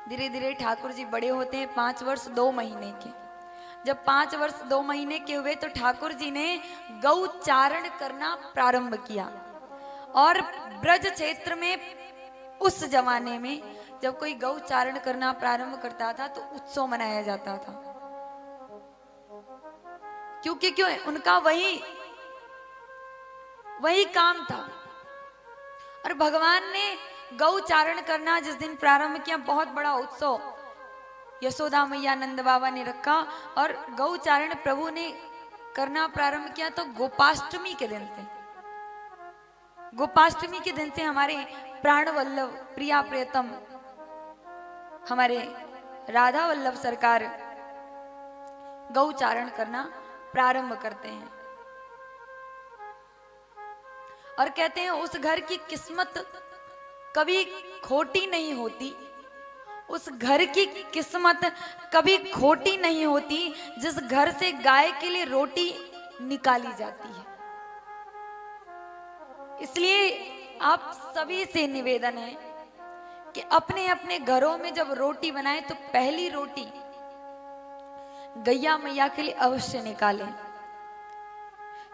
धीरे धीरे ठाकुर जी बड़े होते हैं 5 वर्ष 2 महीने के। जब 5 वर्ष 2 महीने के हुए तो ठाकुर जी ने गौचारण करना प्रारंभ किया। और ब्रज क्षेत्र में उस जमाने में जब कोई गौचारण करना प्रारंभ करता था तो उत्सव मनाया जाता था, क्योंकि क्यों उनका वही काम था। और भगवान ने गौचारण करना जिस दिन प्रारंभ किया, बहुत बड़ा उत्सव यशोदा मैया नंद बाबा ने रखा। और गौचारण प्रभु ने करना प्रारंभ किया तो गोपाष्टमी के दिन से। गोपाष्टमी के दिन से हमारे प्राण वल्लभ प्रिया प्रियतम हमारे राधा वल्लभ सरकार गौचारण करना प्रारंभ करते हैं। और कहते हैं उस घर की किस्मत कभी खोटी नहीं होती, उस घर की किस्मत कभी खोटी नहीं होती जिस घर से गाय के लिए रोटी निकाली जाती है। इसलिए आप सभी से निवेदन है कि अपने अपने घरों में जब रोटी बनाएं तो पहली रोटी गैया मैया के लिए अवश्य निकालें,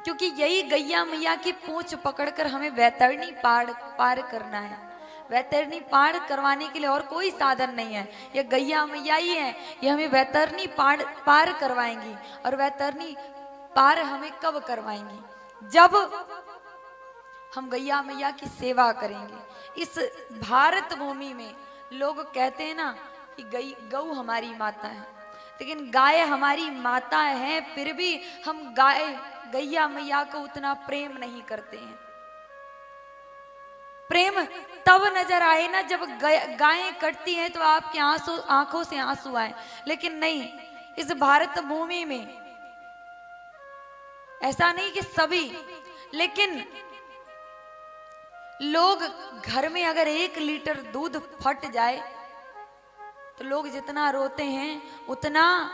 क्योंकि यही गैया मैया की पूंछ पकड़कर हमें वैतरणी पार करना है। वैतरणी पार करवाने के लिए और कोई साधन नहीं है, ये गैया मैया ही है, ये हमें वैतरणी पार करवाएंगी। और वैतरणी पार हमें कब करवाएंगी? जब हम गैया मैया की सेवा करेंगे। इस भारत भूमि में लोग कहते हैं ना कि गौ हमारी माता है, लेकिन गाय हमारी माता है, फिर भी हम गैया मैया को उतना प्रेम नहीं करते हैं। प्रेम तब नजर आए ना जब गायें कटती हैं तो आपके आंखों से आंसू आए, लेकिन नहीं, इस भारत भूमि में ऐसा नहीं कि सभी, लेकिन लोग घर में अगर 1 लीटर दूध फट जाए तो लोग जितना रोते हैं उतना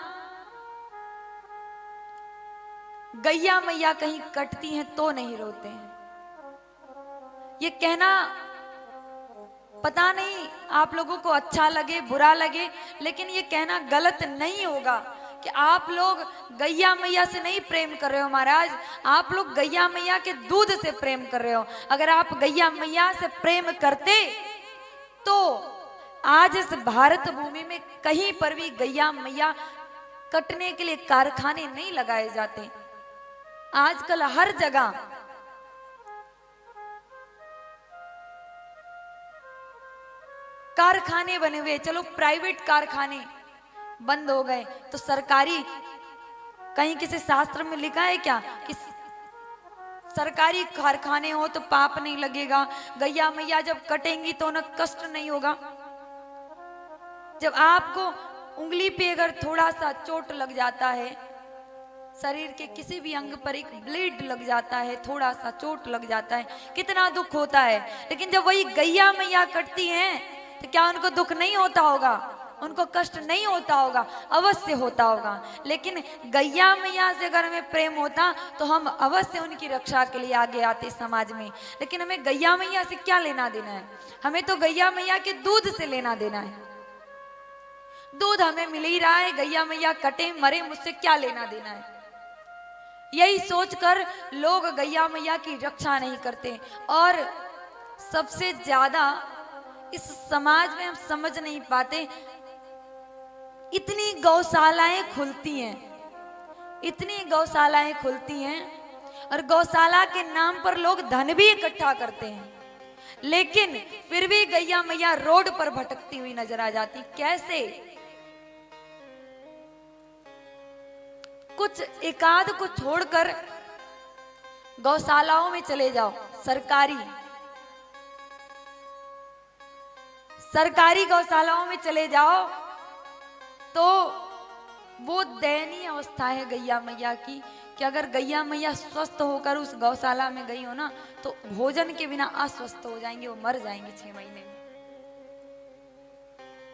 गैया मैया कहीं कटती हैं तो नहीं रोते हैं। ये कहना पता नहीं आप लोगों को अच्छा लगे बुरा लगे, लेकिन ये कहना गलत नहीं होगा कि आप लोग गैया मैया से नहीं प्रेम कर रहे हो महाराज, आप लोग गैया मैया के दूध से प्रेम कर रहे हो। अगर आप गैया मैया से प्रेम करते तो आज इस भारत भूमि में कहीं पर भी गैया मैया कटने के लिए कारखाने नहीं लगाए जाते। आजकल हर जगह कारखाने बने हुए, चलो प्राइवेट कारखाने बंद हो गए तो सरकारी, कहीं किसी शास्त्र में लिखा है क्या कि सरकारी कारखाने हो तो पाप नहीं लगेगा, गैया मैया जब कटेंगी तो उन्हें कष्ट नहीं होगा? जब आपको उंगली पे अगर थोड़ा सा चोट लग जाता है, शरीर के किसी भी अंग पर एक ब्लेड लग जाता है, थोड़ा सा चोट लग जाता है, कितना दुख होता है। लेकिन जब वही गैया मैया कटती हैं तो क्या उनको दुख नहीं होता होगा? उनको कष्ट नहीं होता होगा? अवश्य होता होगा। लेकिन गैया मैया से अगर हमें प्रेम होता तो हम अवश्य उनकी रक्षा के लिए आगे आते समाज में। लेकिन हमें गैया मैया से क्या लेना देना है? हमें तो गैया मैया के दूध से लेना देना है। दूध हमें मिल ही रहा है, गैया मैया कटे मरे मुझसे क्या लेना देना है? यही सोचकर लोग गैया मैया की रक्षा नहीं करते। और सबसे ज्यादा इस समाज में हम समझ नहीं पाते, इतनी गौशालाएं खुलती हैं, इतनी गौशालाएं खुलती हैं और गौशाला के नाम पर लोग धन भी इकट्ठा करते हैं, लेकिन फिर भी गैया मैया रोड पर भटकती हुई नजर आ जाती। कैसे? कुछ एकाध को छोड़कर गौशालाओं में चले जाओ, सरकारी गौशालाओं में चले जाओ तो वो दयनीय अवस्था है गैया मैया की कि अगर गैया मैया स्वस्थ होकर उस गौशाला में गई हो ना तो भोजन के बिना अस्वस्थ हो जाएंगे, वो मर जाएंगे 6 महीने में।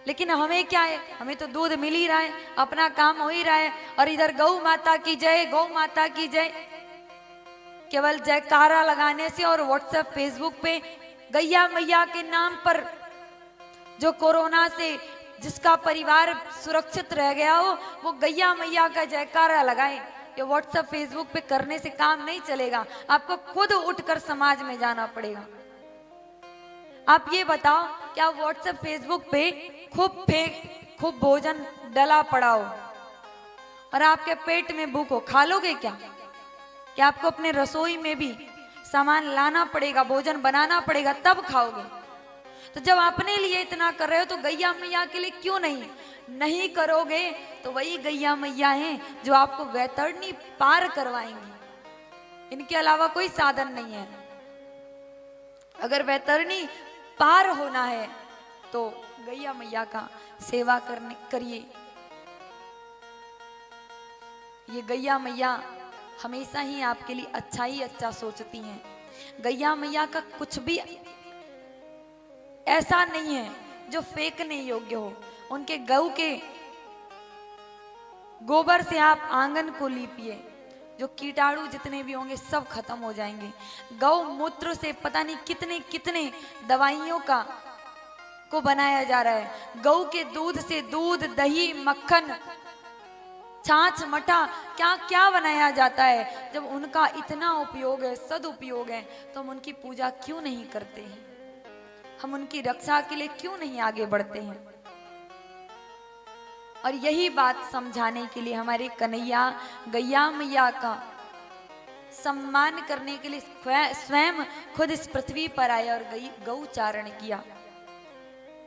लेकिन हमें क्या है? हमें तो दूध मिल ही रहा है, अपना काम हो ही रहा है, और इधर गौ माता की जय, गौ माता की जय केवल जयकारा लगाने से और व्हाट्सएप फेसबुक पे गैया मैया के नाम पर जो कोरोना से जिसका परिवार सुरक्षित रह गया हो वो गैया मैया का जयकारा लगाए। ये व्हाट्सएप फेसबुक पे करने से काम नहीं चलेगा, आपको खुद उठकर समाज में जाना पड़ेगा। आप ये बताओ, क्या व्हाट्सएप फेसबुक पे खूब भोजन डला पड़ा हो और आपके पेट में भूख हो, खा लोगे क्या? क्या आपको अपने रसोई में भी सामान लाना पड़ेगा, भोजन बनाना पड़ेगा, तब खाओगे? तो जब अपने लिए इतना कर रहे हो तो गैया मैया के लिए क्यों नहीं करोगे? तो वही गैया मैया हैं जो आपको वैतरणी पार करवाएंगी, इनके अलावा कोई साधन नहीं है। अगर वैतरणी पार होना है तो गैया मैया का सेवा करिए। ये गैया मैया हमेशा ही आपके लिए अच्छा ही अच्छा सोचती हैं। गैया मैया का कुछ भी ऐसा नहीं है जो फेंकने योग्य हो। उनके गऊ के गोबर से आप आंगन को लीपिए, जो कीटाणु जितने भी होंगे सब खत्म हो जाएंगे। गौ मूत्र से पता नहीं कितने कितने दवाइयों को बनाया जा रहा है। गऊ के दूध से दूध, दही, मक्खन, छाछ, मठा, क्या क्या बनाया जाता है। जब उनका इतना उपयोग है, सदुपयोग है, तो हम उनकी पूजा क्यों नहीं करते हैं? हम उनकी रक्षा के लिए क्यों नहीं आगे बढ़ते हैं? और यही बात समझाने के लिए हमारे कन्हैया गैया मैया का सम्मान करने के लिए स्वयं खुद इस पृथ्वी पर आए और गौचारण किया।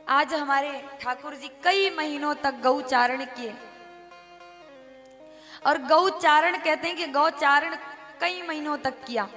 आज हमारे ठाकुर जी कई महीनों तक गौचारण किए, और गौचारण कहते हैं कि गौचारण कई महीनों तक किया।